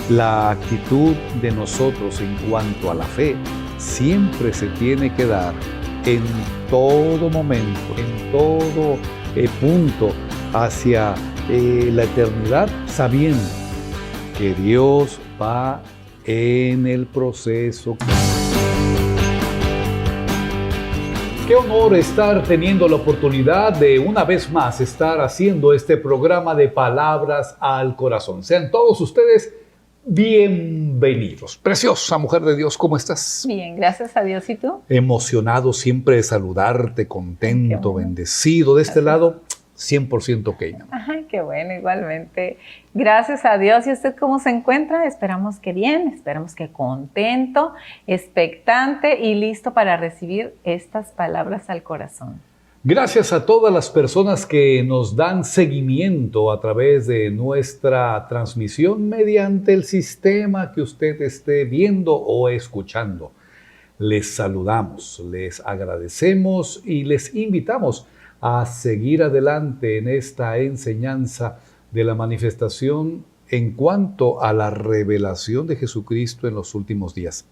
La actitud de nosotros en cuanto a la fe siempre se tiene que dar en todo momento, en todo punto hacia la eternidad, sabiendo que Dios va en el proceso. Qué honor estar teniendo la oportunidad de una vez más estar haciendo este programa de Palabras al Corazón. Sean todos ustedes bienvenidos. Preciosa mujer de Dios, ¿cómo estás? Bien, gracias a Dios. ¿Y tú? Emocionado siempre de saludarte, contento, bueno. Bendecido. De este lado, 100% ok. Ay, qué bueno, igualmente. Gracias a Dios. ¿Y usted cómo se encuentra? Esperamos que bien, esperamos que contento, expectante y listo para recibir estas palabras al corazón. Gracias a todas las personas que nos dan seguimiento a través de nuestra transmisión mediante el sistema que usted esté viendo o escuchando. Les saludamos, les agradecemos y les invitamos a seguir adelante en esta enseñanza de la manifestación en cuanto a la revelación de Jesucristo en los últimos días.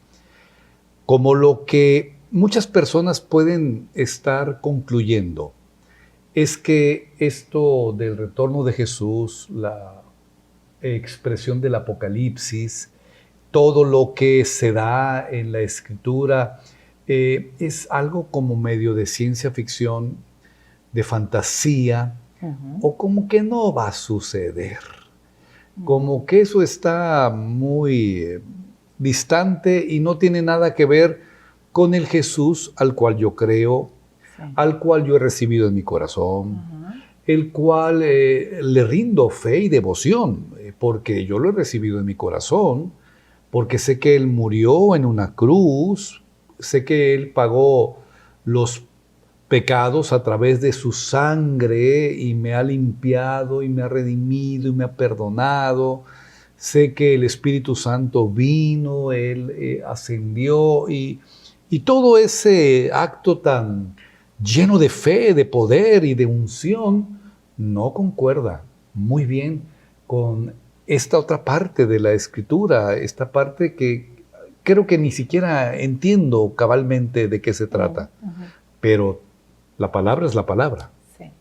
Como lo que muchas personas pueden estar concluyendo es que esto del retorno de Jesús, la expresión del Apocalipsis, todo lo que se da en la Escritura, es algo como medio de ciencia ficción, de fantasía, o como que no va a suceder. Como que eso está muy distante y no tiene nada que ver con el Jesús al cual yo creo, al cual yo he recibido en mi corazón, el cual le rindo fe y devoción, porque yo lo he recibido en mi corazón, porque sé que Él murió en una cruz, sé que Él pagó los pecados a través de su sangre y me ha limpiado y me ha redimido y me ha perdonado. Sé que el Espíritu Santo vino, Él ascendió y todo ese acto tan lleno de fe, de poder y de unción no concuerda muy bien con esta otra parte de la Escritura, esta parte que creo que ni siquiera entiendo cabalmente de qué se trata, pero la palabra es la palabra. Sí.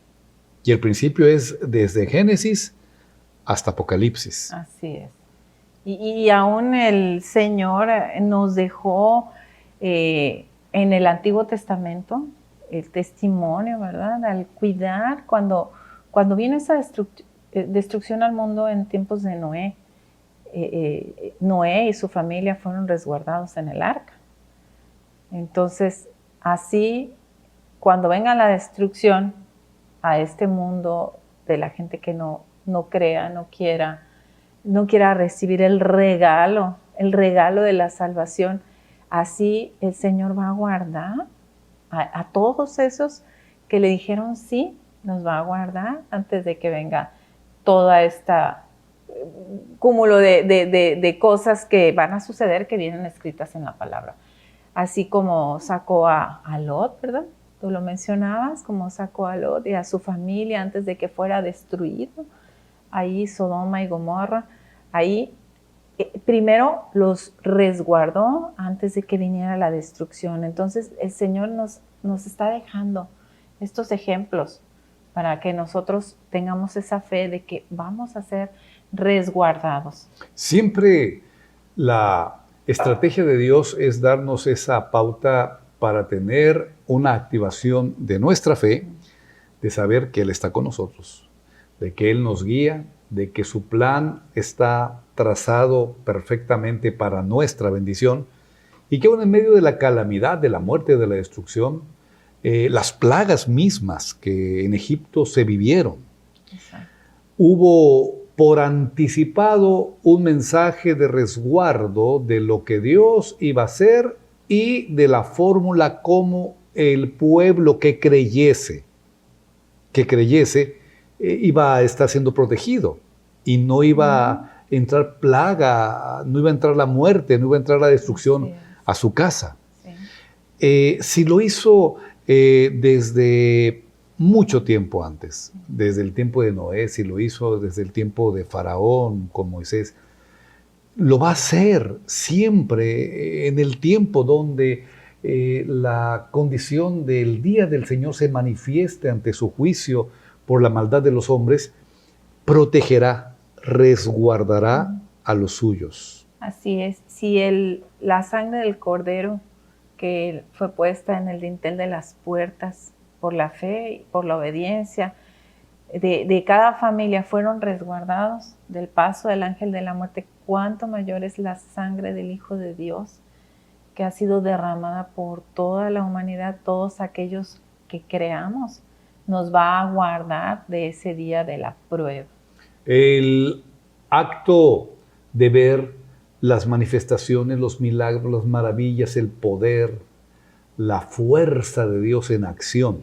Y el principio es desde Génesis hasta Apocalipsis. Así es. Y aún el Señor nos dejó en el Antiguo Testamento el testimonio, ¿verdad? Al cuidar cuando vino esa destrucción al mundo en tiempos de Noé. Noé y su familia fueron resguardados en el arca. Entonces, así, cuando venga la destrucción a este mundo de la gente que no crea, no quiera recibir el regalo de la salvación, así el Señor va a guardar a todos esos que le dijeron sí, nos va a guardar antes de que venga toda esta cúmulo de cosas que van a suceder, que vienen escritas en la palabra. Así como sacó a Lot, ¿verdad? Tú lo mencionabas, como sacó a Lot y a su familia antes de que fuera destruido. Ahí Sodoma y Gomorra, ahí primero los resguardó antes de que viniera la destrucción. Entonces el Señor nos está dejando estos ejemplos para que nosotros tengamos esa fe de que vamos a ser resguardados. Siempre la estrategia de Dios es darnos esa pauta para tener una activación de nuestra fe, de saber que Él está con nosotros, de que Él nos guía, de que su plan está trazado perfectamente para nuestra bendición y que aún en medio de la calamidad, de la muerte, de la destrucción, las plagas mismas que en Egipto se vivieron, hubo por anticipado un mensaje de resguardo de lo que Dios iba a hacer y de la fórmula como el pueblo que creyese, iba a estar siendo protegido y no iba a entrar plaga, no iba a entrar la muerte, no iba a entrar la destrucción a su casa. Si lo hizo desde mucho tiempo antes, desde el tiempo de Noé, si lo hizo desde el tiempo de Faraón con Moisés, lo va a hacer siempre en el tiempo donde la condición del día del Señor se manifieste ante su juicio por la maldad de los hombres, protegerá, resguardará a los suyos. Así es. Si la sangre del Cordero que fue puesta en el dintel de las puertas por la fe y por la obediencia de cada familia fueron resguardados del paso del ángel de la muerte, cuánto mayor es la sangre del Hijo de Dios que ha sido derramada por toda la humanidad, todos aquellos que creamos, nos va a guardar de ese día de la prueba. El acto de ver las manifestaciones, los milagros, las maravillas, el poder, la fuerza de Dios en acción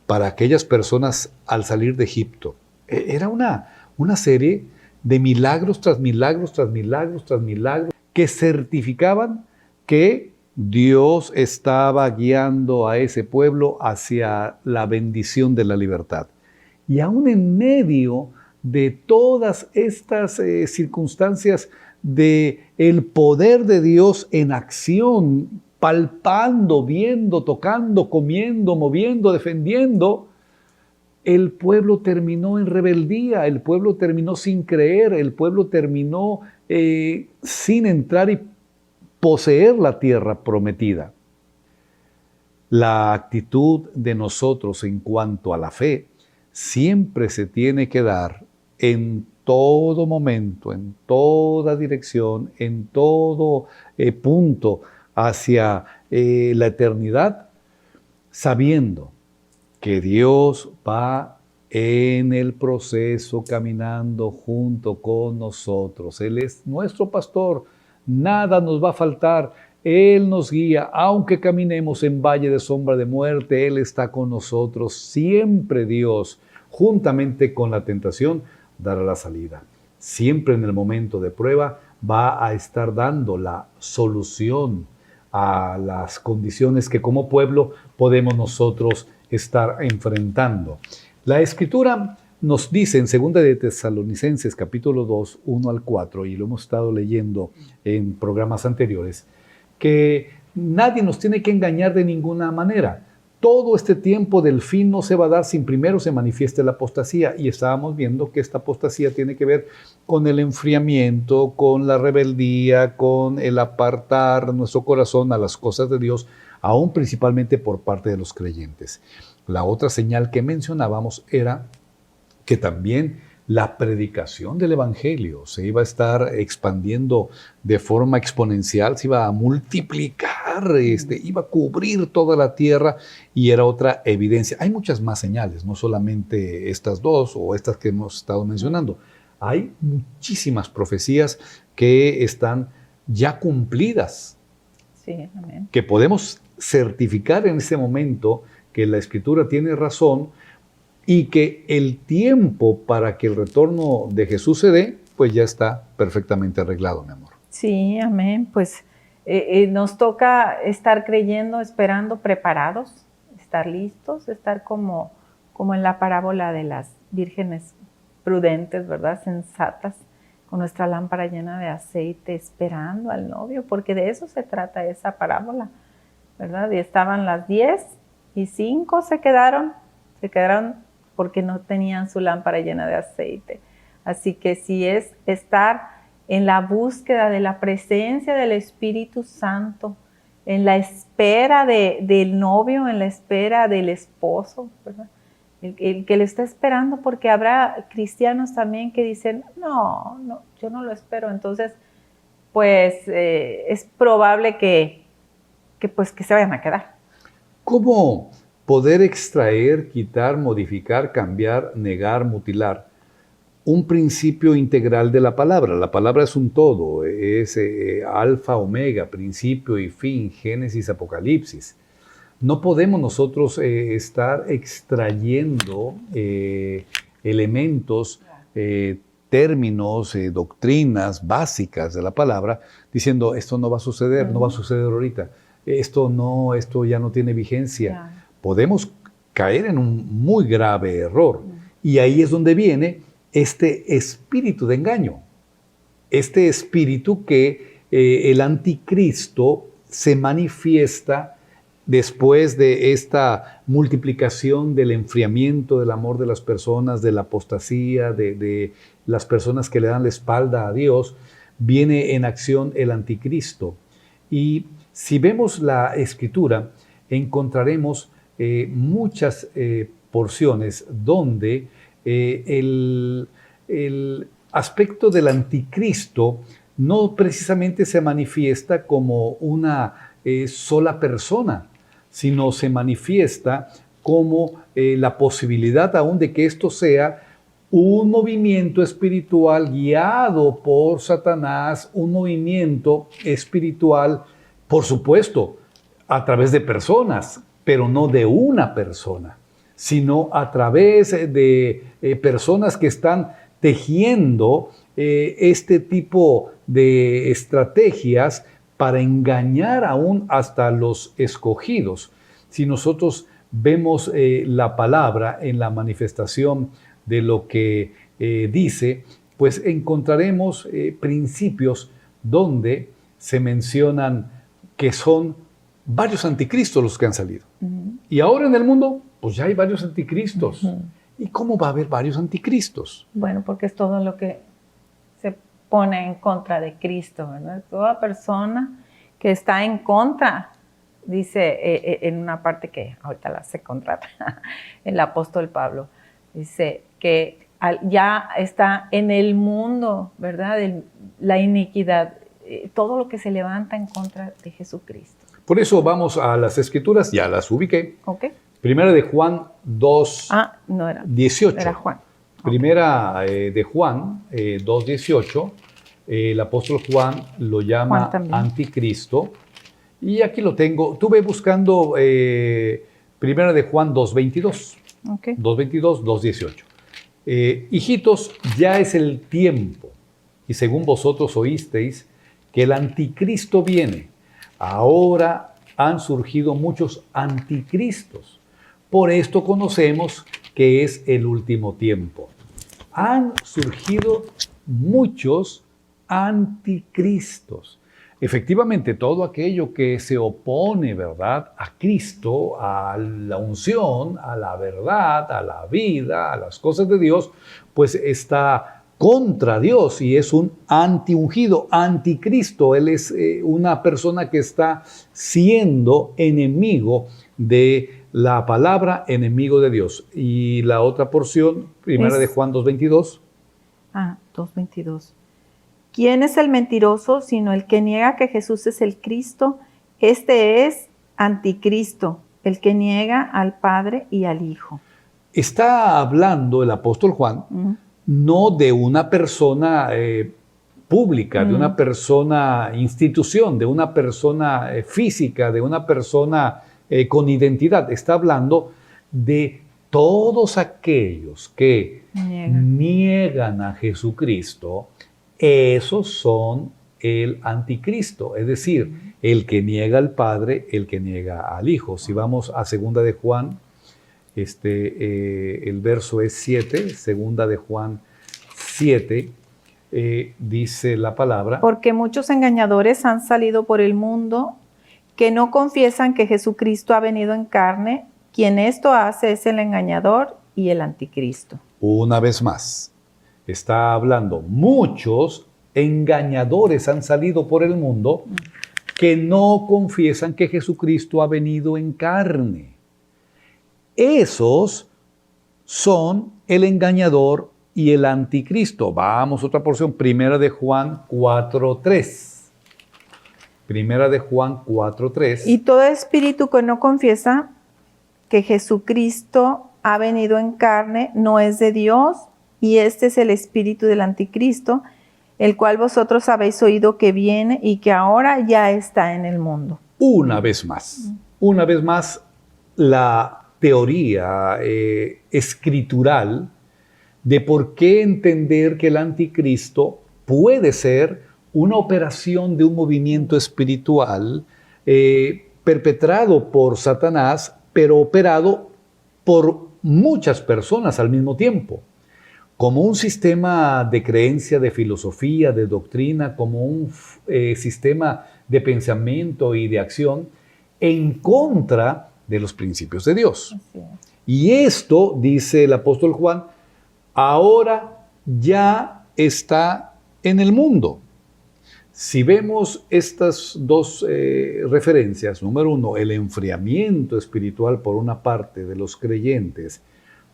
para aquellas personas al salir de Egipto. Era una serie de milagros tras milagros, tras milagros, tras milagros, que certificaban que Dios estaba guiando a ese pueblo hacia la bendición de la libertad. Y aún en medio de todas estas circunstancias de el poder de Dios en acción, palpando, viendo, tocando, comiendo, moviendo, defendiendo, el pueblo terminó en rebeldía, el pueblo terminó sin creer, el pueblo terminó sin entrar y poseer la tierra prometida. La actitud de nosotros en cuanto a la fe siempre se tiene que dar en todo momento, en toda dirección, en todo punto hacia la eternidad, sabiendo que Dios va en el proceso caminando junto con nosotros. Él es nuestro pastor, nada nos va a faltar. Él nos guía, aunque caminemos en valle de sombra de muerte, Él está con nosotros. Siempre Dios, juntamente con la tentación, dará la salida. Siempre en el momento de prueba va a estar dando la solución a las condiciones que como pueblo podemos nosotros estar enfrentando. La Escritura nos dice en 2 de Tesalonicenses capítulo 2, 1 al 4, y lo hemos estado leyendo en programas anteriores, que nadie nos tiene que engañar de ninguna manera. Todo este tiempo del fin no se va a dar sin primero se manifieste la apostasía. Y estábamos viendo que esta apostasía tiene que ver con el enfriamiento, con la rebeldía, con el apartar nuestro corazón a las cosas de Dios, aún principalmente por parte de los creyentes. La otra señal que mencionábamos era que también la predicación del Evangelio se iba a estar expandiendo de forma exponencial, se iba a multiplicar, iba a cubrir toda la tierra, y era otra evidencia. Hay muchas más señales, no solamente estas dos o estas que hemos estado mencionando. Hay muchísimas profecías que están ya cumplidas, sí, amén, que podemos certificar en este momento que la Escritura tiene razón, y que el tiempo para que el retorno de Jesús se dé, pues ya está perfectamente arreglado, mi amor. Sí, amén. Pues nos toca estar creyendo, esperando, preparados, estar listos, estar como en la parábola de las vírgenes prudentes, ¿verdad? Sensatas, con nuestra lámpara llena de aceite, esperando al novio, porque de eso se trata esa parábola, ¿verdad? Y estaban las 10 y 5 se quedaron porque no tenían su lámpara llena de aceite. Así que si es estar en la búsqueda de la presencia del Espíritu Santo, en la espera del novio, en la espera del esposo, ¿verdad? El que le está esperando, porque habrá cristianos también que dicen, no, yo no lo espero. Entonces, pues es probable que se vayan a quedar. ¿Cómo poder extraer, quitar, modificar, cambiar, negar, mutilar un principio integral de la palabra? La palabra es un todo, es alfa, omega, principio y fin, Génesis, Apocalipsis. No podemos nosotros estar extrayendo elementos, términos, doctrinas básicas de la palabra, diciendo esto no va a suceder, no va a suceder ahorita, esto ya no tiene vigencia. Yeah. Podemos caer en un muy grave error. Y ahí es donde viene este espíritu de engaño. este espíritu que el anticristo se manifiesta después de esta multiplicación del enfriamiento del amor de las personas, de la apostasía, de las personas que le dan la espalda a Dios, viene en acción el anticristo. Y si vemos la Escritura, encontraremos muchas porciones donde el aspecto del anticristo no precisamente se manifiesta como una sola persona, sino se manifiesta como la posibilidad aún de que esto sea un movimiento espiritual guiado por Satanás, un movimiento espiritual, por supuesto, a través de personas, pero no de una persona, sino a través de personas que están tejiendo este tipo de estrategias para engañar aún hasta los escogidos. Si nosotros vemos la palabra en la manifestación de lo que dice, pues encontraremos principios donde se mencionan que son varios anticristos los que han salido. Y ahora en el mundo, pues ya hay varios anticristos. ¿Y cómo va a haber varios anticristos? Bueno, porque es todo lo que se pone en contra de Cristo, ¿verdad? Toda persona que está en contra, dice en una parte que ahorita la se contrata, el apóstol Pablo, dice que ya está en el mundo, ¿verdad? La iniquidad, todo lo que se levanta en contra de Jesucristo. Por eso vamos a las Escrituras, ya las ubiqué. Ok. Primera de Juan 2, no era 18. Era Juan. Primera de Juan 2, 18. El apóstol Juan lo llama anticristo. Y aquí lo tengo. Estuve buscando Primera de Juan 2, 22. Okay. 2, 22, 2, 18. Hijitos, ya es el tiempo, y según vosotros oísteis, que el anticristo viene. Ahora han surgido muchos anticristos. Por esto conocemos que es el último tiempo. Han surgido muchos anticristos. Efectivamente, todo aquello que se opone, ¿verdad?, a Cristo, a la unción, a la verdad, a la vida, a las cosas de Dios, pues está contra Dios y es un antiungido, anticristo. Él es una persona que está siendo enemigo de la palabra, enemigo de Dios. Y la otra porción, primera de Juan 2.22. 2.22. ¿Quién es el mentiroso sino el que niega que Jesús es el Cristo? Este es anticristo, el que niega al Padre y al Hijo. Está hablando el apóstol Juan no de una persona pública, de una persona institución, de una persona física, de una persona con identidad. Está hablando de todos aquellos que niegan a Jesucristo. Esos son el anticristo, es decir, el que niega al Padre, el que niega al Hijo. Si vamos a segunda de Juan, el verso es 7, segunda de Juan 7, dice la palabra. Porque muchos engañadores han salido por el mundo que no confiesan que Jesucristo ha venido en carne. Quien esto hace es el engañador y el anticristo. Una vez más, está hablando, muchos engañadores han salido por el mundo que no confiesan que Jesucristo ha venido en carne. Esos son el engañador y el anticristo. Vamos a otra porción, primera de Juan 4.3. Primera de Juan 4.3. Y todo espíritu que no confiesa que Jesucristo ha venido en carne no es de Dios, y este es el espíritu del anticristo, el cual vosotros habéis oído que viene y que ahora ya está en el mundo. Una vez más, la teoría escritural de por qué entender que el anticristo puede ser una operación de un movimiento espiritual perpetrado por Satanás, pero operado por muchas personas al mismo tiempo. como un sistema de creencia, de filosofía, de doctrina, como un sistema de pensamiento y de acción en contra de los principios de Dios. Así es. Y esto, dice el apóstol Juan, ahora ya está en el mundo. Si vemos estas dos referencias, número uno, el enfriamiento espiritual por una parte de los creyentes,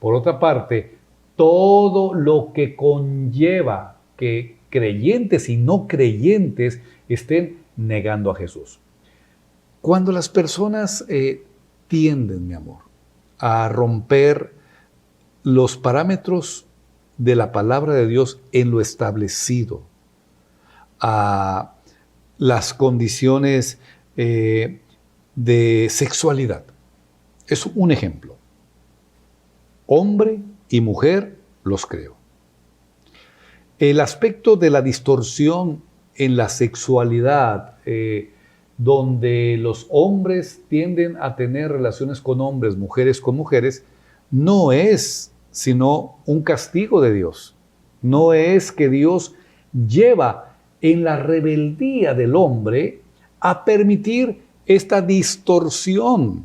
por otra parte, todo lo que conlleva que creyentes y no creyentes estén negando a Jesús. Cuando las personas tienden, mi amor, a romper los parámetros de la palabra de Dios en lo establecido, a las condiciones de sexualidad. Es un ejemplo. Hombre y mujer los creo. El aspecto de la distorsión en la sexualidad, donde los hombres tienden a tener relaciones con hombres, mujeres con mujeres, no es sino un castigo de Dios. No es que Dios lleva en la rebeldía del hombre a permitir esta distorsión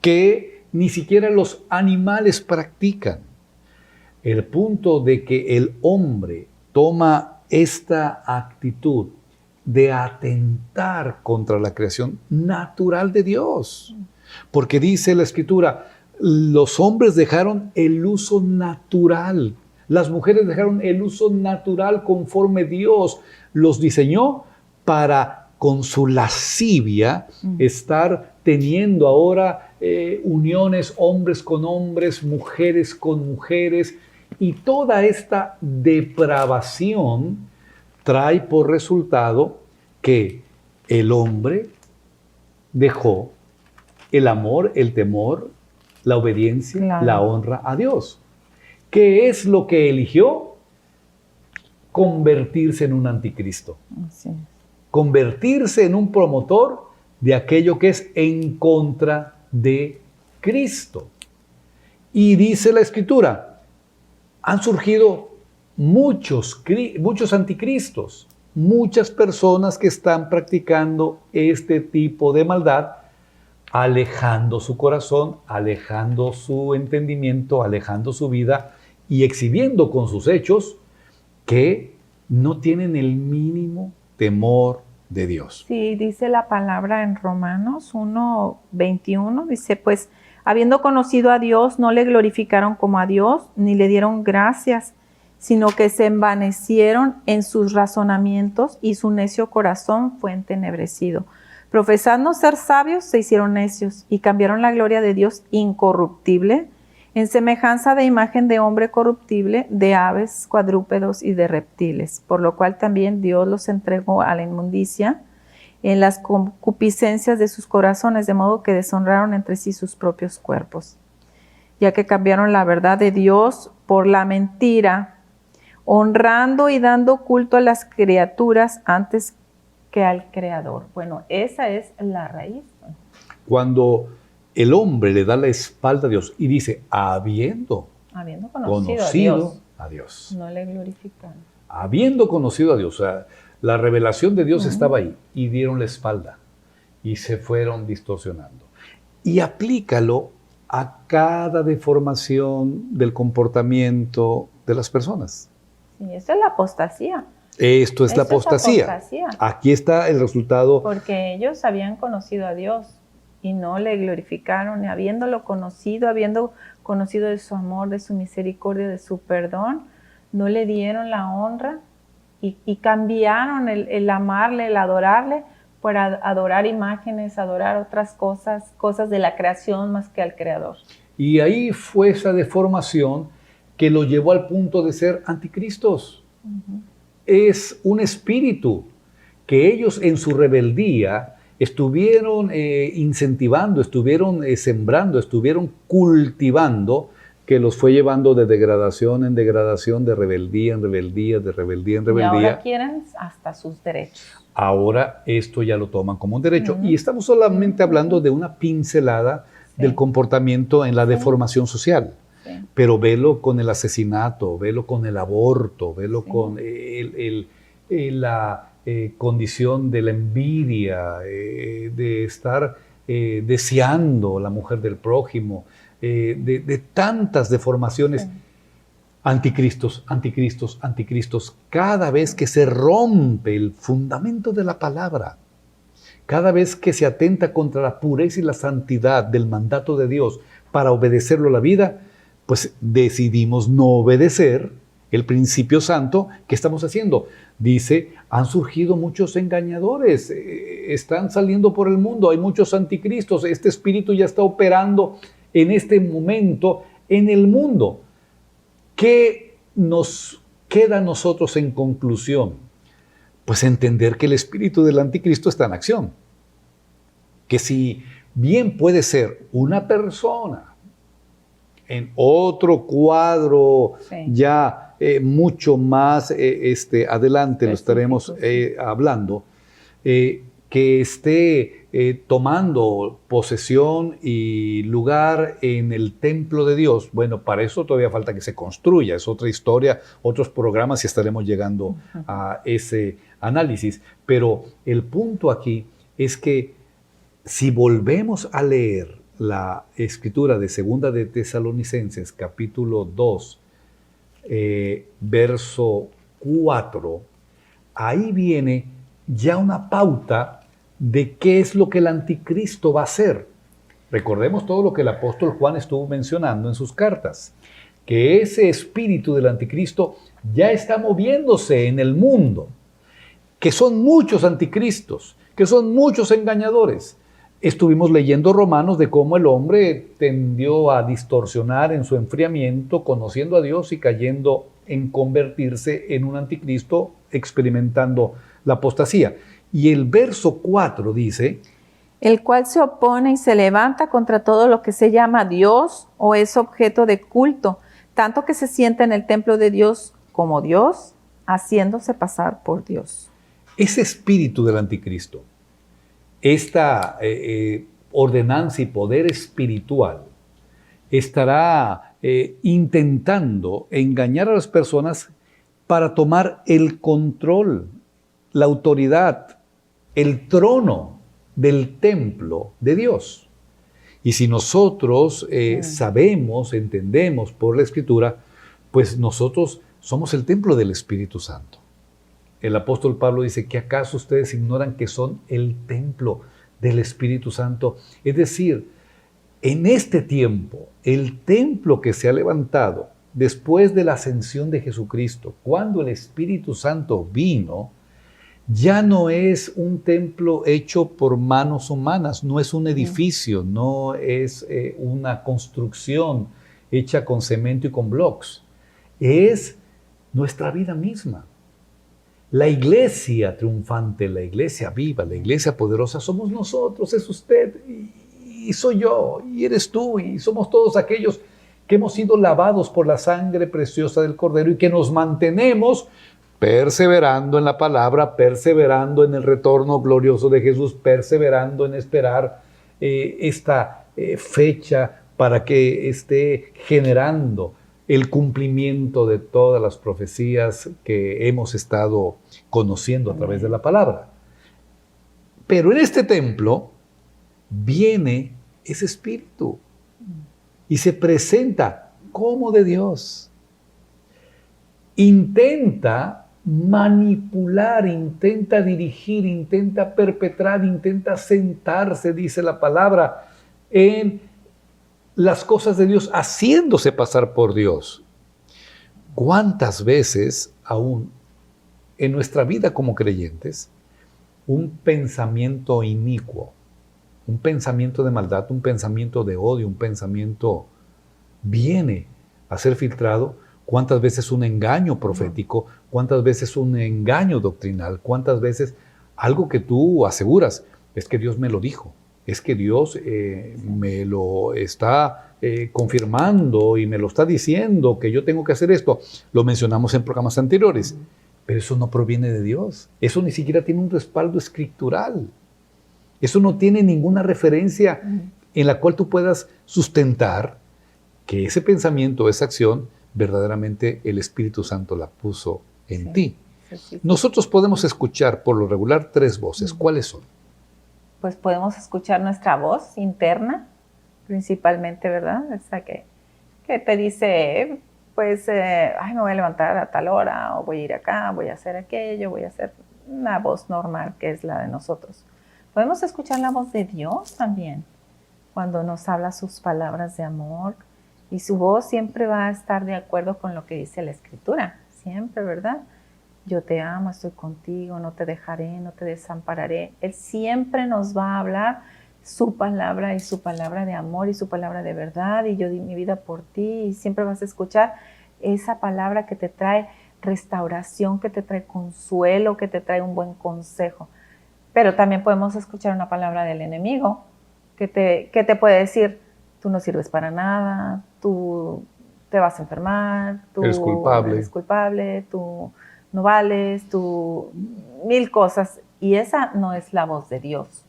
que ni siquiera los animales practican. El punto de que el hombre toma esta actitud de atentar contra la creación natural de Dios. Porque dice la Escritura, los hombres dejaron el uso natural, las mujeres dejaron el uso natural conforme Dios los diseñó para, con su lascivia, estar teniendo ahora uniones hombres con hombres, mujeres con mujeres, y toda esta depravación trae por resultado que el hombre dejó el amor, el temor, la obediencia, claro, la honra a Dios. ¿Qué es lo que eligió? Convertirse en un anticristo. Así es. Convertirse en un promotor de aquello que es en contra de Cristo. Y dice la Escritura, han surgido muchos anticristos, muchas personas que están practicando este tipo de maldad, alejando su corazón, alejando su entendimiento, alejando su vida y exhibiendo con sus hechos que no tienen el mínimo temor de Dios. Sí, dice la palabra en Romanos 1:21, dice, pues, habiendo conocido a Dios, no le glorificaron como a Dios, ni le dieron gracias, sino que se envanecieron en sus razonamientos y su necio corazón fue entenebrecido. Profesando ser sabios, se hicieron necios y cambiaron la gloria de Dios incorruptible en semejanza de imagen de hombre corruptible, de aves, cuadrúpedos y de reptiles, por lo cual también Dios los entregó a la inmundicia en las concupiscencias de sus corazones, de modo que deshonraron entre sí sus propios cuerpos, ya que cambiaron la verdad de Dios por la mentira, honrando y dando culto a las criaturas antes que al Creador. Bueno, esa es la raíz. Cuando el hombre le da la espalda a Dios y dice, habiendo conocido a Dios. No le glorifican. Habiendo conocido a Dios, o sea, la revelación de Dios estaba ahí y dieron la espalda y se fueron distorsionando. Y aplícalo a cada deformación del comportamiento de las personas. Sí, eso es la apostasía. Esto es la apostasía. Aquí está el resultado. Porque ellos habían conocido a Dios y no le glorificaron, y habiendo conocido de su amor, de su misericordia, de su perdón, no le dieron la honra y cambiaron el amarle, el adorarle, por adorar imágenes, adorar otras cosas de la creación más que al Creador. Y ahí fue esa deformación que lo llevó al punto de ser anticristos. Es un espíritu que ellos en su rebeldía estuvieron incentivando, estuvieron sembrando, estuvieron cultivando, que los fue llevando de degradación en degradación, de rebeldía en rebeldía, de rebeldía en rebeldía. Y ahora quieren hasta sus derechos. Ahora esto ya lo toman como un derecho. Y estamos solamente hablando de una pincelada del comportamiento en la deformación social. pero velo con el asesinato, velo con el aborto, velo con la condición de la envidia, de estar deseando la mujer del prójimo, de tantas deformaciones. Sí. Anticristos, anticristos, anticristos. Cada vez que se rompe el fundamento de la palabra, cada vez que se atenta contra la pureza y la santidad del mandato de Dios para obedecerlo a la vida, pues decidimos no obedecer el principio santo que estamos haciendo. Dice, han surgido muchos engañadores, están saliendo por el mundo, hay muchos anticristos, este espíritu ya está operando en este momento en el mundo. ¿Qué nos queda a nosotros en conclusión? Pues entender que el espíritu del anticristo está en acción. Que si bien puede ser una persona en otro cuadro ya mucho más adelante lo estaremos hablando, que esté tomando posesión y lugar en el templo de Dios. Bueno, para eso todavía falta que se construya, es otra historia, otros programas y estaremos llegando a ese análisis. Pero el punto aquí es que si volvemos a leer la escritura de Segunda de Tesalonicenses, capítulo 2, verso 4, ahí viene ya una pauta de qué es lo que el anticristo va a hacer. Recordemos todo lo que el apóstol Juan estuvo mencionando en sus cartas, que ese espíritu del anticristo ya está moviéndose en el mundo, que son muchos anticristos, que son muchos engañadores. Estuvimos leyendo Romanos de cómo el hombre tendió a distorsionar en su enfriamiento, conociendo a Dios y cayendo en convertirse en un anticristo, experimentando la apostasía. Y el verso 4 dice, el cual se opone y se levanta contra todo lo que se llama Dios o es objeto de culto, tanto que se sienta en el templo de Dios como Dios, haciéndose pasar por Dios. Ese espíritu del anticristo, esta ordenanza y poder espiritual, estará intentando engañar a las personas para tomar el control, la autoridad, el trono del templo de Dios. Y si nosotros sabemos, entendemos por la Escritura, pues nosotros somos el templo del Espíritu Santo. El apóstol Pablo dice que acaso ustedes ignoran que son el templo del Espíritu Santo. Es decir, en este tiempo, el templo que se ha levantado después de la ascensión de Jesucristo, cuando el Espíritu Santo vino, ya no es un templo hecho por manos humanas, no es un edificio, no es una construcción hecha con cemento y con blocks. Es nuestra vida misma. La iglesia triunfante, la iglesia viva, la iglesia poderosa, somos nosotros, es usted y soy yo, y eres tú, y somos todos aquellos que hemos sido lavados por la sangre preciosa del Cordero y que nos mantenemos perseverando en la palabra, perseverando en el retorno glorioso de Jesús, perseverando en esperar esta fecha para que esté generando el cumplimiento de todas las profecías que hemos estado conociendo a través de la palabra. Pero en este templo viene ese espíritu y se presenta como de Dios. Intenta manipular, intenta dirigir, intenta perpetrar, intenta sentarse, dice la palabra, en las cosas de Dios, haciéndose pasar por Dios. ¿Cuántas veces aún en nuestra vida como creyentes un pensamiento inicuo, un pensamiento de maldad, un pensamiento de odio, un pensamiento viene a ser filtrado? ¿Cuántas veces un engaño profético? ¿Cuántas veces un engaño doctrinal? ¿Cuántas veces algo que tú aseguras? Es que Dios me lo dijo. Es que Dios me lo está confirmando y me lo está diciendo que yo tengo que hacer esto. Lo mencionamos en programas anteriores, pero eso no proviene de Dios. Eso ni siquiera tiene un respaldo escritural. Eso no tiene ninguna referencia en la cual tú puedas sustentar que ese pensamiento, esa acción, verdaderamente el Espíritu Santo la puso en ti. Sí. Nosotros podemos escuchar por lo regular 3 voces. ¿Cuáles son? Pues podemos escuchar nuestra voz interna, principalmente, ¿verdad? Esa que te dice, pues, me voy a levantar a tal hora, o voy a ir acá, voy a hacer aquello, voy a hacer una voz normal, que es la de nosotros. Podemos escuchar la voz de Dios también, cuando nos habla sus palabras de amor, y su voz siempre va a estar de acuerdo con lo que dice la Escritura, siempre, ¿verdad? Yo te amo, estoy contigo, no te dejaré, no te desampararé. Él siempre nos va a hablar su palabra y su palabra de amor y su palabra de verdad, y yo di mi vida por ti, y siempre vas a escuchar esa palabra que te trae restauración, que te trae consuelo, que te trae un buen consejo. Pero también podemos escuchar una palabra del enemigo que te puede decir, tú no sirves para nada, tú te vas a enfermar, tú eres culpable, tú no vales, tú mil cosas. Y esa no es la voz de Dios.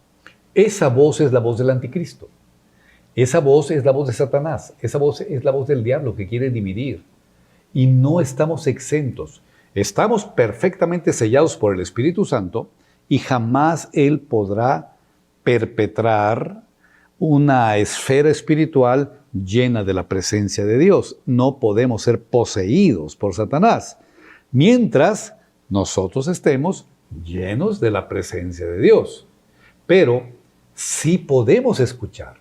Esa voz es la voz del anticristo. Esa voz es la voz de Satanás. Esa voz es la voz del diablo que quiere dividir. Y no estamos exentos. Estamos perfectamente sellados por el Espíritu Santo y jamás Él podrá perpetrar una esfera espiritual llena de la presencia de Dios. No podemos ser poseídos por Satanás, mientras nosotros estemos llenos de la presencia de Dios. Pero sí podemos escuchar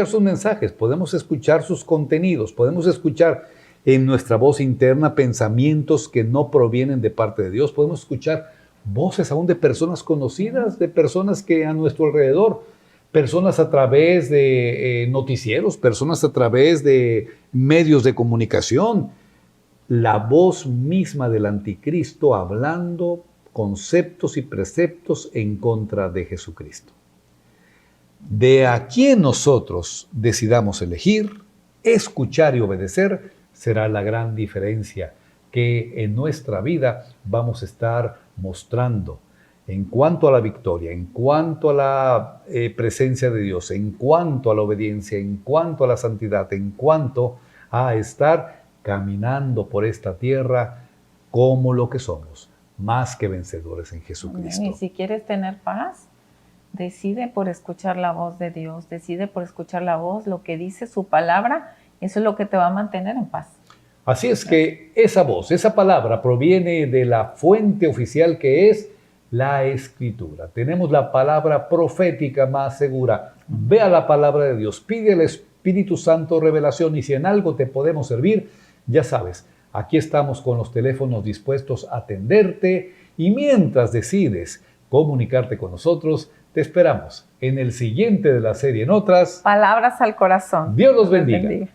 sus mensajes, podemos escuchar sus contenidos, podemos escuchar en nuestra voz interna pensamientos que no provienen de parte de Dios, podemos escuchar voces aún de personas conocidas, de personas que a nuestro alrededor, personas a través de noticieros, personas a través de medios de comunicación, la voz misma del anticristo hablando conceptos y preceptos en contra de Jesucristo. De a quien nosotros decidamos elegir, escuchar y obedecer, será la gran diferencia que en nuestra vida vamos a estar mostrando en cuanto a la victoria, en cuanto a la presencia de Dios, en cuanto a la obediencia, en cuanto a la santidad, en cuanto a estar caminando por esta tierra como lo que somos, más que vencedores en Jesucristo. Y si quieres tener paz, decide por escuchar la voz de Dios, decide por escuchar la voz, lo que dice su palabra, eso es lo que te va a mantener en paz. Así es que esa voz, esa palabra proviene de la fuente oficial que es la Escritura. Tenemos la palabra profética más segura. Ve a la palabra de Dios, pide al Espíritu Santo revelación, y si en algo te podemos servir, ya sabes, aquí estamos con los teléfonos dispuestos a atenderte, y mientras decides comunicarte con nosotros, te esperamos en el siguiente de la serie En Otras Palabras al Corazón. Dios los bendiga.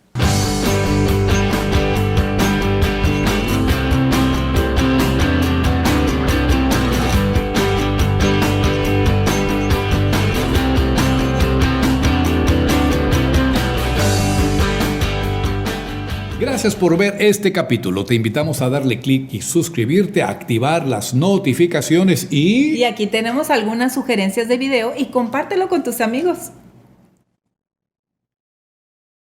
Gracias por ver este capítulo. Te invitamos a darle clic y suscribirte, a activar las notificaciones Y aquí tenemos algunas sugerencias de video y compártelo con tus amigos.